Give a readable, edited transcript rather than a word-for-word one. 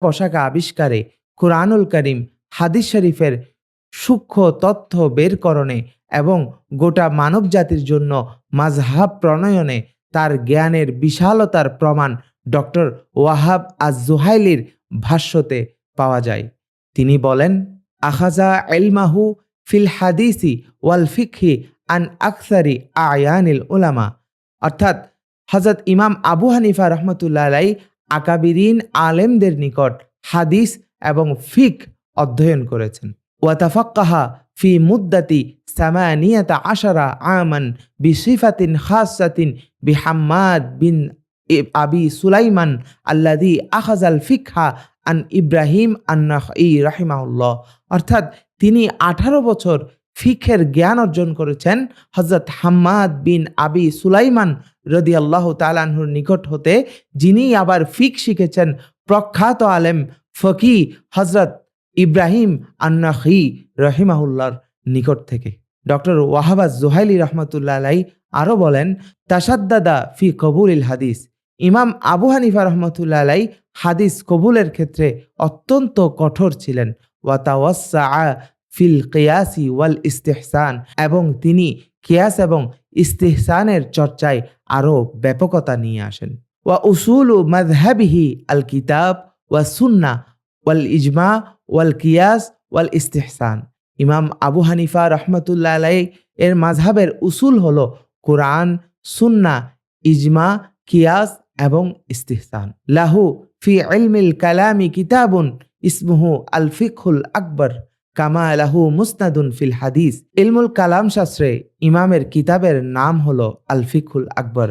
পশাকা আবিষ্কারে, কুরআনুল করিম, হাদিস শরীফের সূক্ষ্ম তথ্য বেরকরণে এবং গোটা মানব জাতির জন্য মাযহাব প্রণয়নে তার জ্ঞানের বিশালতার প্রমাণ ডক্টর ওয়াহাব আজ-জুহাইলির ভাষ্যতে পাওয়া যায়। তিনি বলেন, আখাযা ইলমাহু ফিল হাদিসি ওয়াল ফিকহি আন আকসারি আয়ানিল উলামা। অর্থাৎ হযরত ইমাম আবু হানিফা রাহমাতুল্লাহ আলাইহি আকাবিরিন আলেমদের নিকট হাদিস এবং ফিক অধ্যয়ন করেছেন। ওয়া তাফাক্কাহা ফি মুদ্দাতি সামানিয়াতা আশারা আমান বিসিফাতিন খাসাতিন বিহাম্মাদ বিন আবি সুলাইমান আল্লাযী আখাযাল ফিকহা আন ইব্রাহিম আন-নাখঈ রাহিমাহুল্লাহ। অর্থাৎ তিনি 18 বছর ফিকহের জ্ঞান অর্জন করেছেন হযরত হাম্মাদ বিন আবি সুলাইমান রাদিয়াল্লাহু তাআলা আনহুর নিকট হতে, যিনি আবার ফিক শিখেছেন প্রখ্যাত আলেম ফকিহ হযরত ইব্রাহিম আন-নাখঈ রাহিমাহুল্লাহর নিকট থেকে। ডক্টর ওয়াহাব আজ-জুহাইলি রাহমাতুল্লাহ আলাইহি আরো বলেন, তাসাদ্দাদা ফি কবুলিল হাদিস। ইমাম আবু হানিফা রাহমাতুল্লাহ আলাইহি হাদিস কবুলের ক্ষেত্রে অত্যন্ত কঠোর ছিলেন। ওয়া তাওয়াসসা ফিল কিয়াসি ওয়াল ইস্তিহসান, এবং তিনি কিয়াস এবং ইস্তিহসানের চর্চায় আরো ব্যাপকতা নিয়ে আসেন। ওয়া উসুলু মাযহাবিহি আল কিতাব ওয়া সুন্নাহ ওয়াল ইজমা ওয়াল কিয়াস ওয়াল ইস্তিহসান। ইমাম আবু হানিফা রাহমাতুল্লাহ আলাইহি এর মাযহাবের উসুল হলো কুরআন, সুন্নাহ, ইজমা, কিয়াস এবং ইস্তিহসান। লাহু ফি ইলমিল কালামি কিতাবুন ইসমুহু আল ফিকহুল আকবর কামা লাহু মুসনাদুন ফিল হাদিস। ইলমুল কালাম শাস্ত্রে ইমামের কিতাবের নাম হলো আল ফিকহুল আকবর।